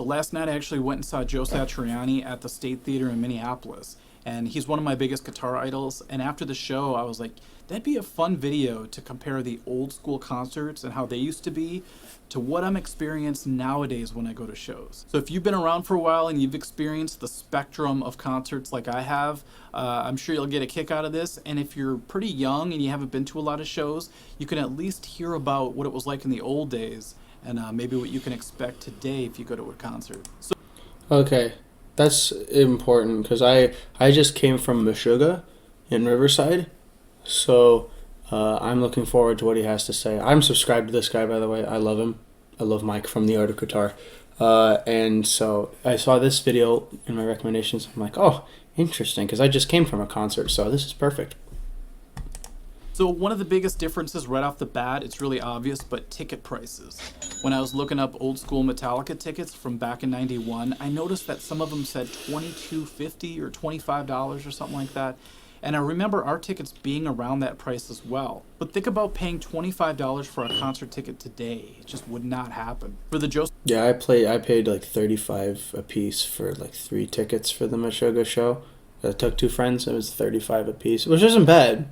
So last night I actually went and saw Joe Satriani at the State Theater in Minneapolis. And he's one of my biggest guitar idols. And after the show, I was like, that'd be a fun video to compare the old school concerts and how they used to be to what I'm experiencing nowadays when I go to shows. So if you've been around for a while and you've experienced the spectrum of concerts like I have, I'm sure you'll get a kick out of this. And if you're pretty young and you haven't been to a lot of shows, you can at least hear about what it was like in the old days and maybe what you can expect today if you go to a concert. So Okay, that's important because I just came from Meshuggah in Riverside, so I'm looking forward to what he has to say. I'm subscribed to this guy, by the way. I love him. I love Mike from The Art of Guitar. And so I saw this video in my recommendations. I'm like, oh, interesting, because I just came from a concert, so this is perfect. So one of the biggest differences right off the bat, it's really obvious, but ticket prices. When I was looking up old school Metallica tickets from back in '91, I noticed that some of them said $22.50 or $25 or something like that. And I remember our tickets being around that price as well. But think about paying $25 for a concert ticket today. It just would not happen. For the Joe... Yeah, I paid like $35 a piece for like 3 tickets for the Meshuggah show. I took 2 friends. It was $35 a piece, which isn't bad.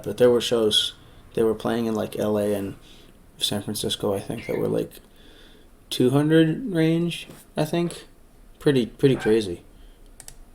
But there were shows they were playing in like LA and San Francisco, I think, that were like 200 range, I think. Pretty crazy.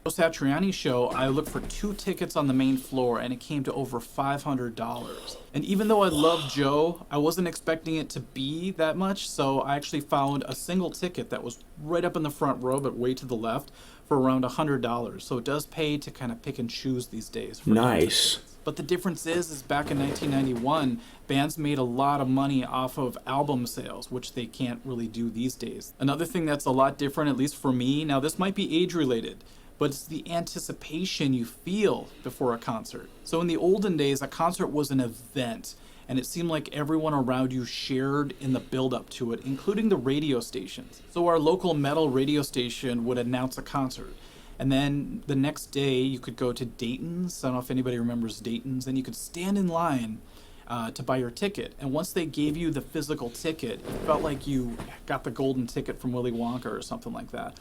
Satriani show, I looked for 2 tickets on the main floor and it came to over $500. And even though I love Joe, I wasn't expecting it to be that much, so I actually found a single ticket that was right up in the front row but way to the left for around $100. So it does pay to kind of pick and choose these days. Nice. But the difference is back in 1991, bands made a lot of money off of album sales, which they can't really do these days. Another thing that's a lot different, at least for me, now this might be age-related, but it's the anticipation you feel before a concert. So in the olden days, a concert was an event, and it seemed like everyone around you shared in the build-up to it, including the radio stations. So our local metal radio station would announce a concert. And then the next day, you could go to Dayton's. I don't know if anybody remembers Dayton's. And you could stand in line to buy your ticket. And once they gave you the physical ticket, it felt like you got the golden ticket from Willy Wonka or something like that.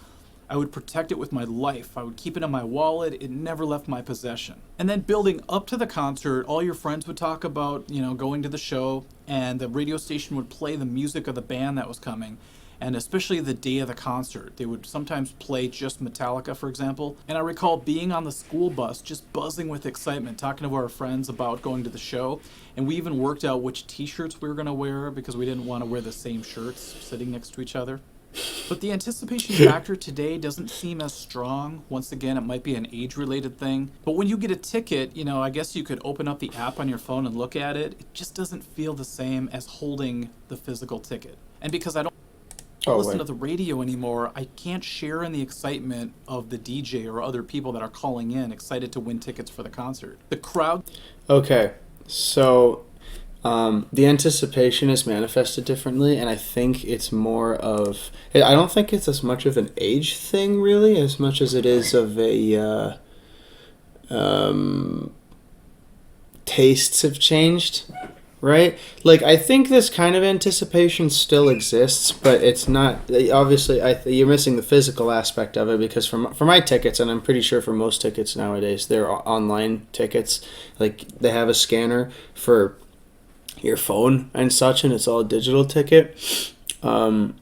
I would protect it with my life. I would keep it in my wallet. It never left my possession. And then building up to the concert, all your friends would talk about, going to the show. And the radio station would play the music of the band that was coming. And especially the day of the concert. They would sometimes play just Metallica, for example. And I recall being on the school bus, just buzzing with excitement, talking to our friends about going to the show. And we even worked out which t-shirts we were going to wear because we didn't want to wear the same shirts sitting next to each other. But the anticipation factor today doesn't seem as strong. Once again, it might be an age-related thing. But when you get a ticket, I guess you could open up the app on your phone and look at it. It just doesn't feel the same as holding the physical ticket. And because I don't listen to the radio anymore, I can't share in the excitement of the DJ or other people that are calling in excited to win tickets for the concert. The crowd... Okay, so the anticipation is manifested differently, and I think it's more of... I don't think it's as much of an age thing, really, as much as it is of a... tastes have changed. Right? Like, I think this kind of anticipation still exists, but it's not... Obviously, you're missing the physical aspect of it, because for my tickets, and I'm pretty sure for most tickets nowadays, they're online tickets. Like, they have a scanner for your phone and such, and it's all a digital ticket. And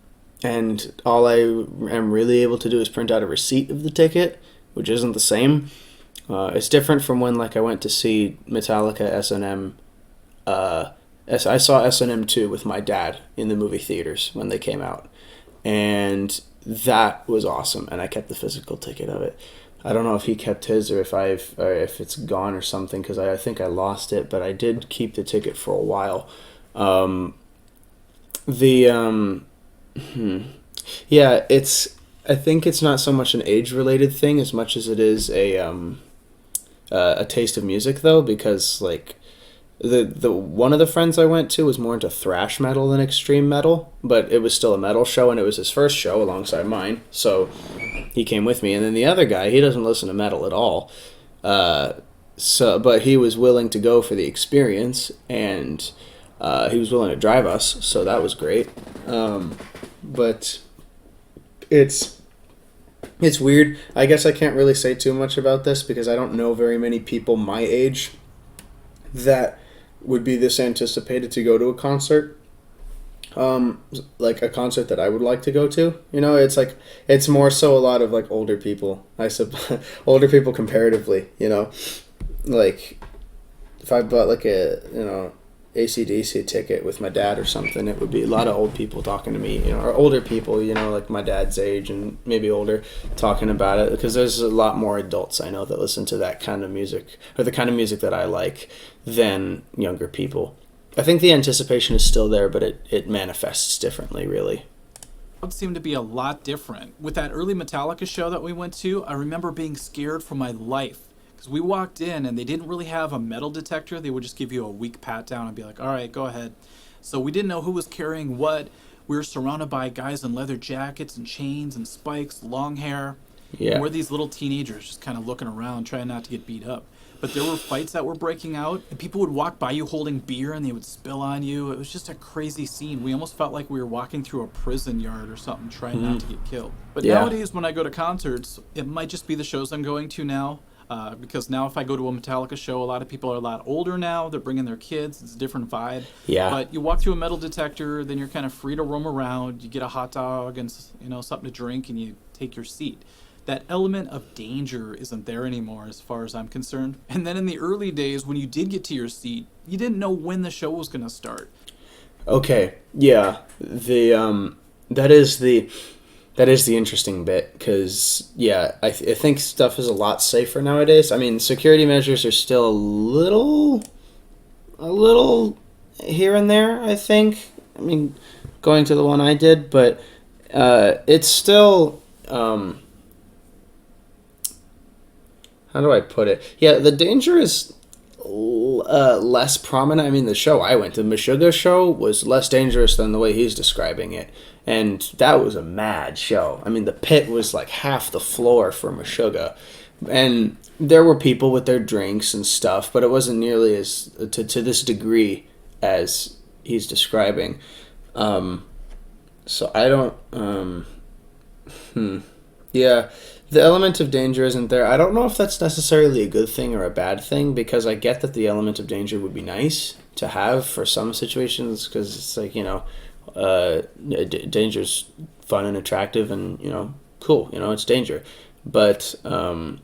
all I am really able to do is print out a receipt of the ticket, which isn't the same. It's different from when, like, I went to see Metallica S&M. I saw S&M 2 with my dad in the movie theaters when they came out, and that was awesome, and I kept the physical ticket of it. I don't know if he kept his or if it's gone or something, because I think I lost it, but I did keep the ticket for a while. Yeah, I think it's not so much an age-related thing as much as it is a taste of music, though, because, like, the one of the friends I went to was more into thrash metal than extreme metal, but it was still a metal show, and it was his first show alongside mine, so he came with me. And then the other guy, he doesn't listen to metal at all, but he was willing to go for the experience, and he was willing to drive us, so that was great. But It's it's weird. I guess I can't really say too much about this because I don't know very many people my age that would be this anticipated to go to a concert. Like a concert that I would like to go to. You know, it's like it's more so a lot of like older people. I suppose older people comparatively. You know, like if I bought like a AC/DC ticket with my dad or something, it would be a lot of old people talking to me, or older people, like my dad's age and maybe older, talking about it, because there's a lot more adults I know that listen to that kind of music, or the kind of music that I like, than younger people. I think the anticipation is still there, but it manifests differently, really. It seemed to be a lot different. With that early Metallica show that we went to, I remember being scared for my life. Because we walked in and they didn't really have a metal detector. They would just give you a weak pat down and be like, all right, go ahead. So we didn't know who was carrying what. We were surrounded by guys in leather jackets and chains and spikes, long hair. Yeah. And we're these little teenagers just kind of looking around, trying not to get beat up. But there were fights that were breaking out, and people would walk by you holding beer and they would spill on you. It was just a crazy scene. We almost felt like we were walking through a prison yard or something, trying not to get killed. But nowadays, when I go to concerts, it might just be the shows I'm going to now. Because now if I go to a Metallica show, a lot of people are a lot older now. They're bringing their kids. It's a different vibe. Yeah. But you walk through a metal detector, then you're kind of free to roam around. You get a hot dog and something to drink, and you take your seat. That element of danger isn't there anymore as far as I'm concerned. And then in the early days, when you did get to your seat, you didn't know when the show was going to start. Okay. Yeah. That is the interesting bit, because, I think stuff is a lot safer nowadays. I mean, security measures are still a little here and there, I think. I mean, going to the one I did, but it's still, how do I put it? Yeah, the danger is less prominent. I mean, the show I went to, the Meshuggah show, was less dangerous than the way he's describing it. And that was a mad show. I mean, the pit was like half the floor for Meshuggah. And there were people with their drinks and stuff, but it wasn't nearly as to this degree as he's describing. So I don't... Yeah, the element of danger isn't there. I don't know if that's necessarily a good thing or a bad thing, because I get that the element of danger would be nice to have for some situations, because it's like, danger's fun and attractive and, cool, it's danger. But, I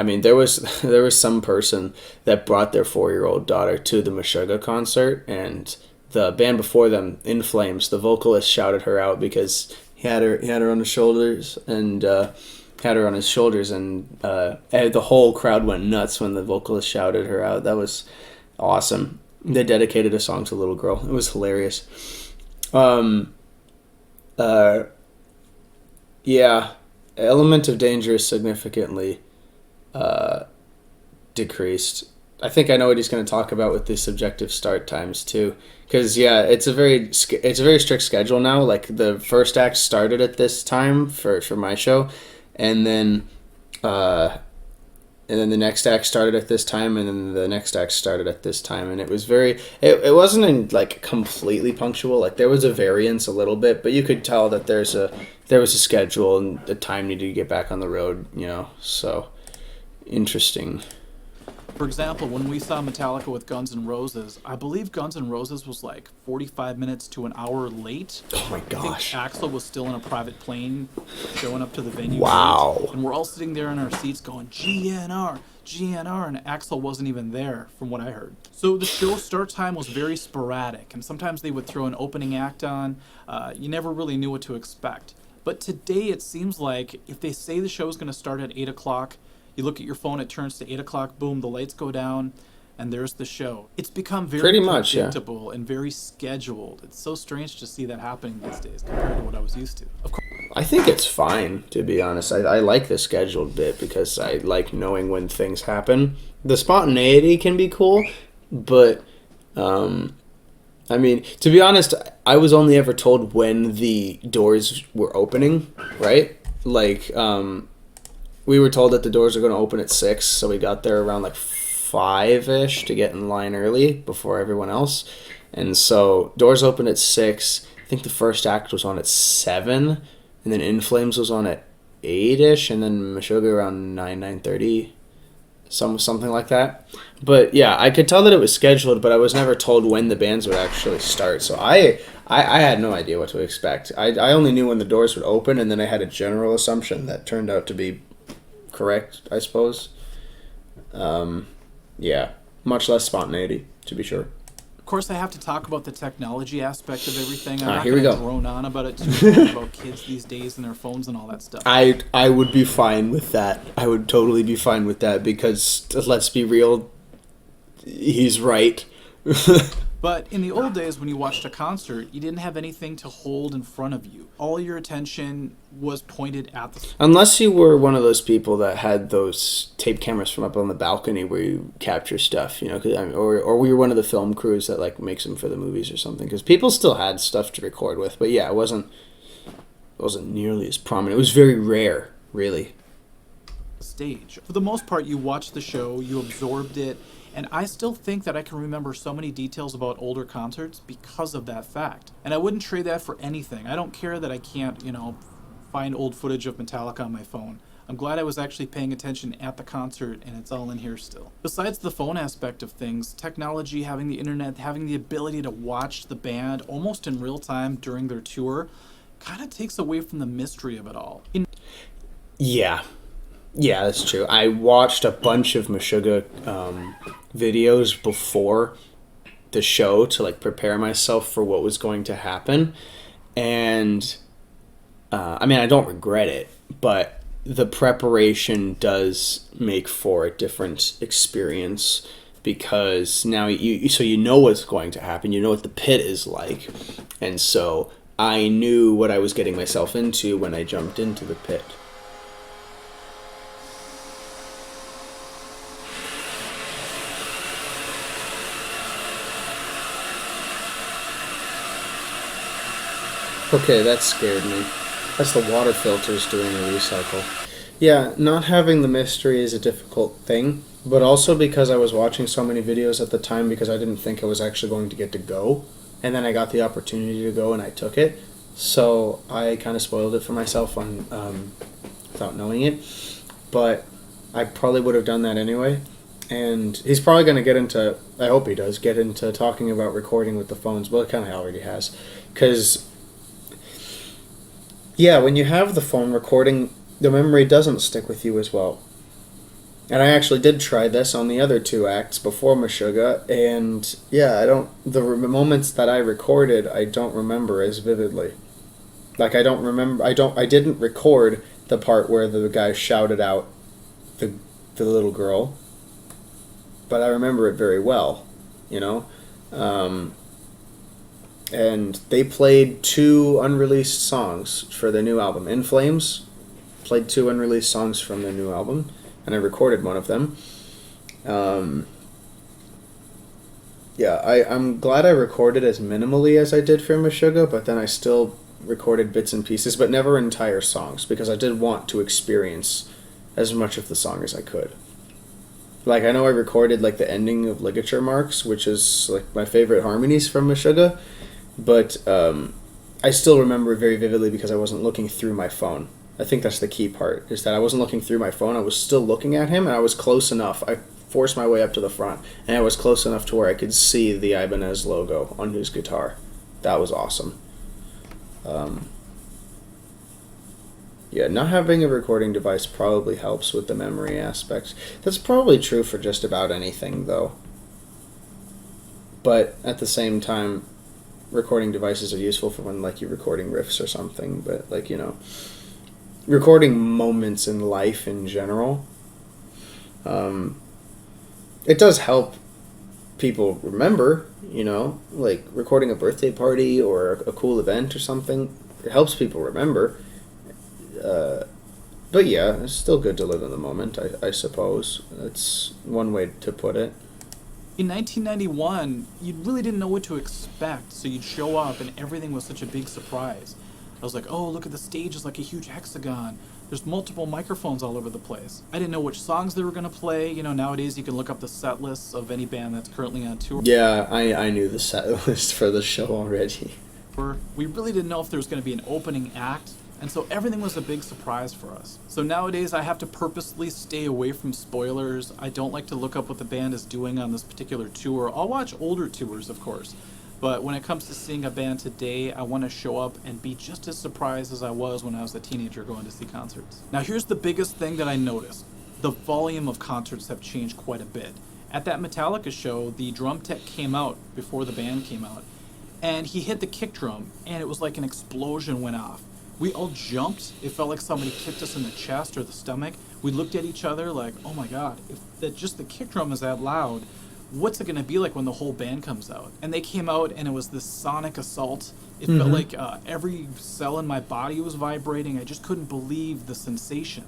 mean, there was some person that brought their 4-year-old daughter to the Meshuggah concert, and the band before them, In Flames, the vocalist shouted her out because he had her on his shoulders, and the whole crowd went nuts when the vocalist shouted her out. That was awesome. They dedicated a song to the little girl. It was hilarious. Element of danger is significantly decreased. I think I know what he's going to talk about with the subjective start times too, because it's a very strict schedule now. Like, the first act started at this time for my show, and then the next act started at this time, and then the next act started at this time, and it was it wasn't like completely punctual. Like, there was a variance a little bit, but you could tell that there was a schedule and the time needed to get back on the road. So interesting. For example, when we saw Metallica with Guns N' Roses, I believe Guns N' Roses was like 45 minutes to an hour late. Oh my gosh. I think Axl was still in a private plane showing up to the venue. Wow. Late, and we're all sitting there in our seats going, GNR, and Axl wasn't even there, from what I heard. So the show start time was very sporadic, and sometimes they would throw an opening act on. You never really knew what to expect. But today it seems like if they say the show is going to start at 8 o'clock, you look at your phone, it turns to 8 o'clock, boom, the lights go down, and there's the show. It's become very predictable and very scheduled. It's so strange to see that happening these days compared to what I was used to. Of course, I think it's fine, to be honest. I like the scheduled bit because I like knowing when things happen. The spontaneity can be cool, but, I mean, to be honest, I was only ever told when the doors were opening, right? Like, we were told that the doors are going to open at 6, so we got there around like 5-ish to get in line early before everyone else. And so doors opened at 6. I think the first act was on at 7, and then In Flames was on at 8ish, and then Meshuggah around 9:30, something like that. But yeah, I could tell that it was scheduled, but I was never told when the bands would actually start. So I had no idea what to expect. I only knew when the doors would open, and then I had a general assumption that turned out to be correct, I suppose. Yeah, much less spontaneity, to be sure. Of course, I have to talk about the technology aspect of everything. I'm not here we going to go. drone on about it too much, about kids these days and their phones and all that stuff. I would be fine with that. I would totally be fine with that because, let's be real, he's right. But in the old days, when you watched a concert, you didn't have anything to hold in front of you. All your attention was pointed at the... Unless you were one of those people that had those tape cameras from up on the balcony where you capture stuff, you know, or we were one of the film crews that like makes them for the movies or something. Because people still had stuff to record with, but yeah, it wasn't nearly as prominent. It was very rare, really. Stage. For the most part, you watched the show, you absorbed it, and I still think that I can remember so many details about older concerts because of that fact. And I wouldn't trade that for anything. I don't care that I can't, find old footage of Metallica on my phone. I'm glad I was actually paying attention at the concert, and it's all in here still. Besides the phone aspect of things, technology, having the internet, having the ability to watch the band almost in real time during their tour, kind of takes away from the mystery of it all. Yeah, that's true. I watched a bunch of Meshuggah videos before the show to like prepare myself for what was going to happen, and I don't regret it, but the preparation does make for a different experience because now you know what's going to happen, you know what the pit is like, and so I knew what I was getting myself into when I jumped into the pit. Okay, that scared me. That's the water filters doing a recycle. Yeah, not having the mystery is a difficult thing, but also because I was watching so many videos at the time because I didn't think I was actually going to get to go, and then I got the opportunity to go and I took it, so I kind of spoiled it for myself without knowing it, but I probably would have done that anyway, and he's probably going to get into, I hope he does, get into talking about recording with the phones, well, it kind of already has, because... yeah, when you have the phone recording, the memory doesn't stick with you as well. And I actually did try this on the other two acts before Meshuggah, and yeah, the moments that I recorded, I don't remember as vividly. Like, I didn't record the part where the guy shouted out the little girl, but I remember it very well, and they played 2 unreleased songs for their new album. In Flames played 2 unreleased songs from their new album, and I recorded one of them. I'm glad I recorded as minimally as I did for Meshuggah, but then I still recorded bits and pieces, but never entire songs, because I did want to experience as much of the song as I could. Like, I know I recorded, like, the ending of Ligature Marks, which is, like, my favorite harmonies from Meshuggah, but I still remember it very vividly because I wasn't looking through my phone. I think that's the key part, is that I wasn't looking through my phone. I was still looking at him, and I was close enough. I forced my way up to the front, and I was close enough to where I could see the Ibanez logo on his guitar. That was awesome. Not having a recording device probably helps with the memory aspect. That's probably true for just about anything, though. But at the same time, recording devices are useful for when, like, you're recording riffs or something, but, like, recording moments in life in general, it does help people remember, like recording a birthday party or a cool event or something. It helps people remember, but yeah, it's still good to live in the moment, I suppose. That's one way to put it. In 1991, you really didn't know what to expect, so you'd show up and everything was such a big surprise. I was like, oh, look at the stage, it's like a huge hexagon. There's multiple microphones all over the place. I didn't know which songs they were going to play. Nowadays you can look up the set lists of any band that's currently on tour. Yeah, I knew the set list for the show already. We really didn't know if there was going to be an opening act And so everything was a big surprise for us. So nowadays I have to purposely stay away from spoilers. I don't like to look up what the band is doing on this particular tour. I'll watch older tours, of course. But when it comes to seeing a band today, I want to show up and be just as surprised as I was when I was a teenager going to see concerts. Now here's the biggest thing that I noticed. The volume of concerts have changed quite a bit. At that Metallica show, the drum tech came out before the band came out, and he hit the kick drum, and it was like an explosion went off. We all jumped. It felt like somebody kicked us in the chest or the stomach. We looked at each other like, oh my god, if just the kick drum is that loud, what's it going to be like when the whole band comes out? And they came out, and it was this sonic assault. It felt like every cell in my body was vibrating. I just couldn't believe the sensation.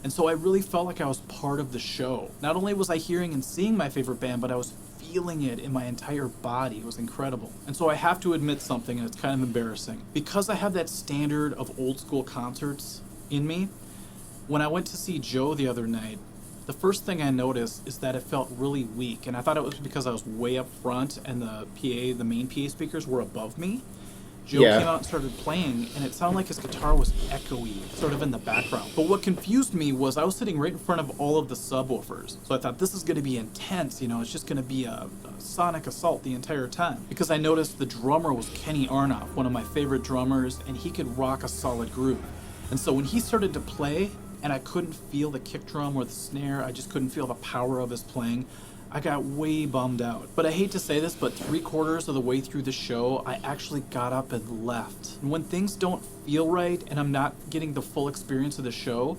And so I really felt like I was part of the show. Not only was I hearing and seeing my favorite band, but I was feeling it in my entire body. It was incredible. And so I have to admit something, and it's kind of embarrassing. Because I have that standard of old school concerts in me, when I went to see Joe the other night, the first thing I noticed is that it felt really weak. And I thought it was because I was way up front and the main PA speakers were above me. Joe came out and started playing, and it sounded like his guitar was echoey, sort of in the background. But what confused me was I was sitting right in front of all of the subwoofers. So I thought, this is going to be intense, it's just going to be a sonic assault the entire time. Because I noticed the drummer was Kenny Arnoff, one of my favorite drummers, and he could rock a solid groove. And so when he started to play, and I couldn't feel the kick drum or the snare, I just couldn't feel the power of his playing, I got way bummed out. But I hate to say this, but 3/4 of the way through the show, I actually got up and left. And when things don't feel right and I'm not getting the full experience of the show,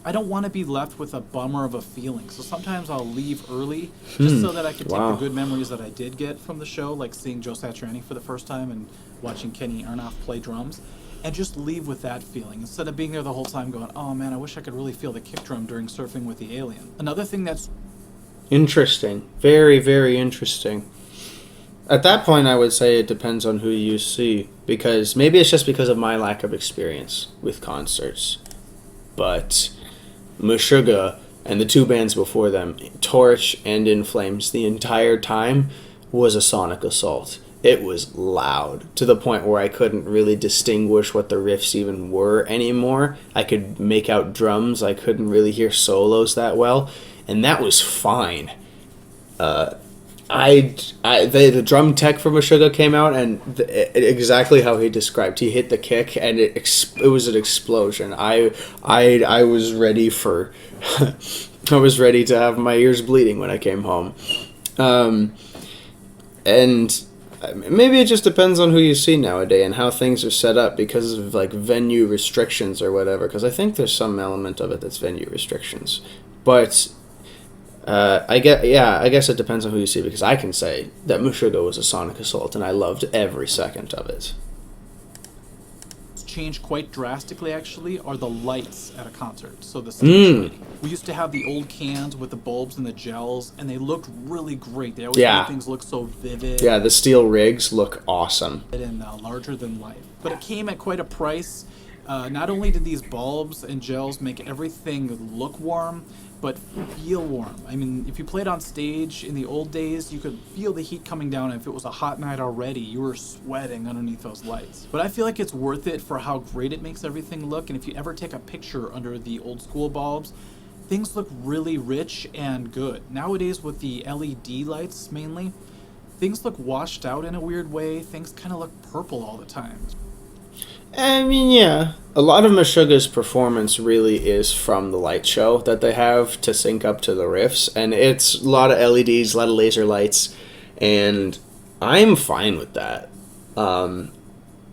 I don't want to be left with a bummer of a feeling. So sometimes I'll leave early just so that I can take the good memories that I did get from the show, like seeing Joe Satriani for the first time and watching Kenny Arnoff play drums, and just leave with that feeling instead of being there the whole time going, oh man, I wish I could really feel the kick drum during Surfing with the Alien. Another thing that's interesting. Very, very interesting. At that point, I would say it depends on who you see, because maybe it's just because of my lack of experience with concerts. But Meshuggah and the two bands before them, Torch and In Flames, the entire time was a sonic assault. It was loud to the point where I couldn't really distinguish what the riffs even were anymore. I could make out drums. I couldn't really hear solos that well. And that was fine. The drum tech from Meshuggah came out, and exactly how he described. He hit the kick, and it was an explosion. I was ready for, I was ready to have my ears bleeding when I came home, and maybe it just depends on who you see nowadays and how things are set up because of like venue restrictions or whatever. Because I think there's some element of it that's venue restrictions, but. I guess it depends on who you see, because I can say that Meshuggah was a sonic assault, and I loved every second of it. Changed quite drastically, actually, are the lights at a concert. So the stage lighting. We used to have the old cans with the bulbs and the gels, and they looked really great. They always made things look so vivid. Yeah, the steel rigs look awesome. And larger than life. But it came at quite a price. Not only did these bulbs and gels make everything look warm, but feel warm. I mean, if you played on stage in the old days, you could feel the heat coming down. If it was a hot night already, you were sweating underneath those lights. But I feel like it's worth it for how great it makes everything look. And if you ever take a picture under the old school bulbs, things look really rich and good. Nowadays with the LED lights mainly, things look washed out in a weird way. Things kind of look purple all the time. I mean, yeah. A lot of Meshuggah's performance really is from the light show that they have to sync up to the riffs. And it's a lot of LEDs, a lot of laser lights. And I'm fine with that.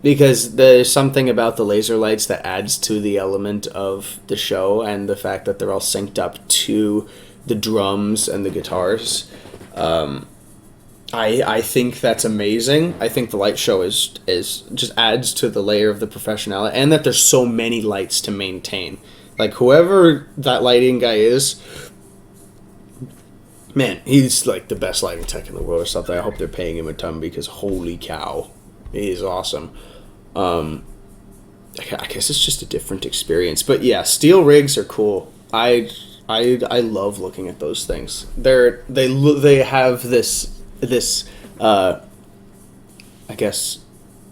Because there's something about the laser lights that adds to the element of the show. And the fact that they're all synced up to the drums and the guitars. I think that's amazing. I think the light show is just adds to the layer of the professionality, and that there's so many lights to maintain. Like whoever that lighting guy is, man, he's like the best lighting tech in the world or something. I hope they're paying him a ton, because holy cow, he's awesome. I guess it's just a different experience, but yeah, steel rigs are cool. I love looking at those things. They have this I guess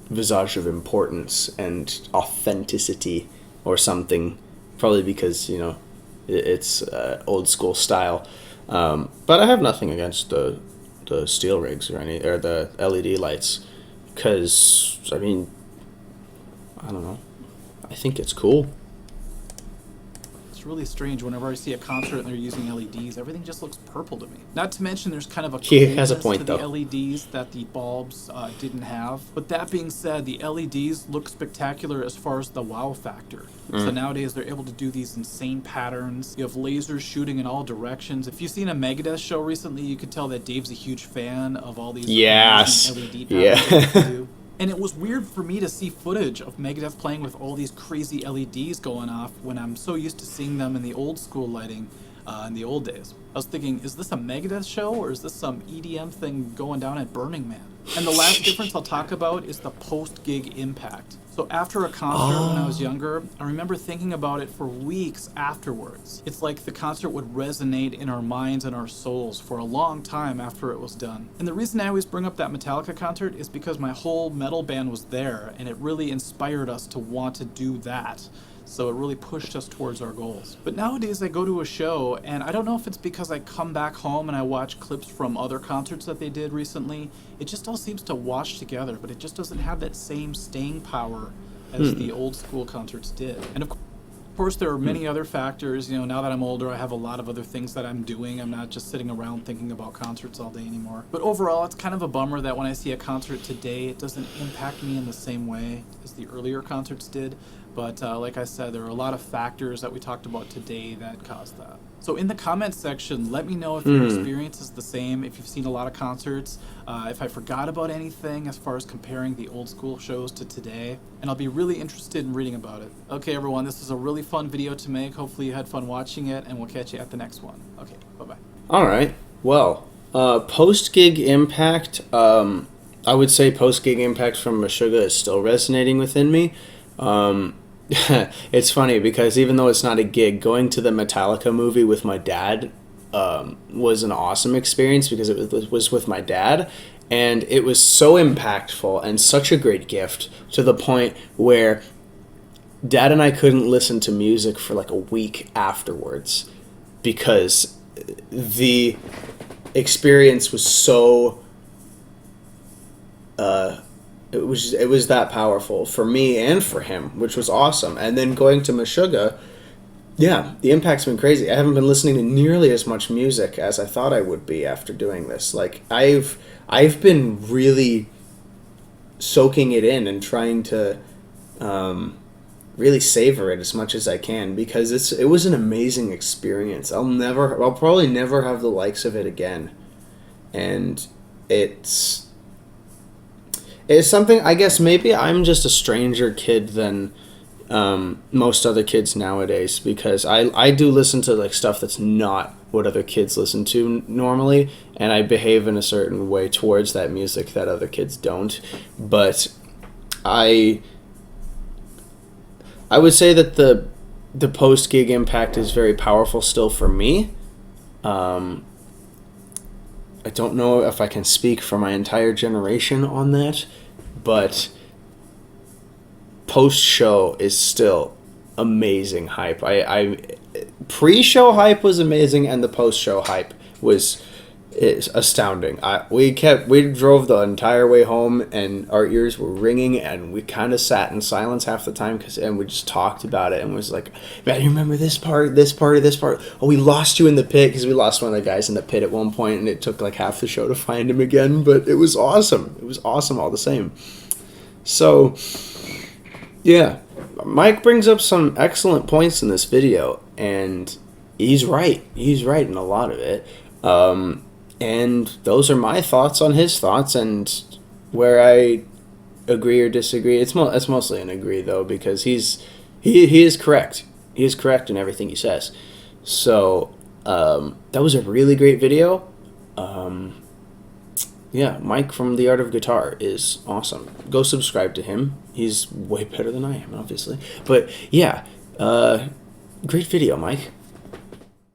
visage of importance and authenticity or something, probably because, you know, it's old school style. But I have nothing against the steel rigs or the LED lights, because, I mean, I don't know, I think it's cool. It's really strange whenever I see a concert and they're using LEDs, everything just looks purple to me. Not to mention there's kind of a He has a coolness point, to though. the LEDs that the bulbs didn't have. But that being said, the LEDs look spectacular as far as the wow factor. So nowadays they're able to do these insane patterns. You have lasers shooting in all directions. If you've seen a Megadeth show recently, you could tell that Dave's a huge fan of all these Yes. amazing LED Yeah. patterns that they do. And it was weird for me to see footage of Megadeth playing with all these crazy LEDs going off when I'm so used to seeing them in the old school lighting in the old days. I was thinking, is this a Megadeth show or is this some EDM thing going down at Burning Man? And the last difference I'll talk about is the post-gig impact. So after a concert when I was younger, I remember thinking about it for weeks afterwards. It's like the concert would resonate in our minds and our souls for a long time after it was done. And the reason I always bring up that Metallica concert is because my whole metal band was there, and it really inspired us to want to do that. So it really pushed us towards our goals. But nowadays I go to a show, and I don't know if it's because I come back home and I watch clips from other concerts that they did recently. It just all seems to wash together, but it just doesn't have that same staying power as the old school concerts did. And of course there are many other factors. You know, now that I'm older, I have a lot of other things that I'm doing. I'm not just sitting around thinking about concerts all day anymore. But overall, it's kind of a bummer that when I see a concert today, it doesn't impact me in the same way as the earlier concerts did. But like I said, there are a lot of factors that we talked about today that caused that. So in the comments section, let me know if your experience is the same, if you've seen a lot of concerts, if I forgot about anything as far as comparing the old school shows to today, and I'll be really interested in reading about it. Okay, everyone, this is a really fun video to make. Hopefully you had fun watching it, and we'll catch you at the next one. Okay, bye-bye. All right. Well, post-gig impact, I would say post-gig impact from Meshuggah is still resonating within me. It's funny because even though it's not a gig, going to the Metallica movie with my dad was an awesome experience because it was with my dad, and it was so impactful and such a great gift to the point where Dad and I couldn't listen to music for like a week afterwards because the experience was so it was that powerful for me and for him, which was awesome. And then going to Meshuggah, yeah, the impact's been crazy. I haven't been listening to nearly as much music as I thought I would be after doing this. Like I've been really soaking it in and trying to really savor it as much as I can because it was an amazing experience. I'll probably never have the likes of it again. And it's something, I guess maybe I'm just a stranger kid than most other kids nowadays because I do listen to like stuff that's not what other kids listen to normally, and I behave in a certain way towards that music that other kids don't. But I would say that the post-gig impact is very powerful still for me. I don't know if I can speak for my entire generation on that, but post-show is still amazing hype. I pre-show hype was amazing, and the post-show hype is astounding. We drove the entire way home, and our ears were ringing, and we kind of sat in silence half the time, and we just talked about it, and was like, man, you remember this part, this part, this part? Oh, we lost you in the pit, because we lost one of the guys in the pit at one point, and it took like half the show to find him again, but it was awesome. It was awesome all the same. So, yeah, Mike brings up some excellent points in this video, and he's right. He's right in a lot of it. And those are my thoughts on his thoughts, and where I agree or disagree. It's mostly an agree though, because he is correct. He is correct in everything he says. So that was a really great video. Yeah, Mike from The Art of Guitar is awesome. Go subscribe to him. He's way better than I am, obviously. But yeah, great video, Mike.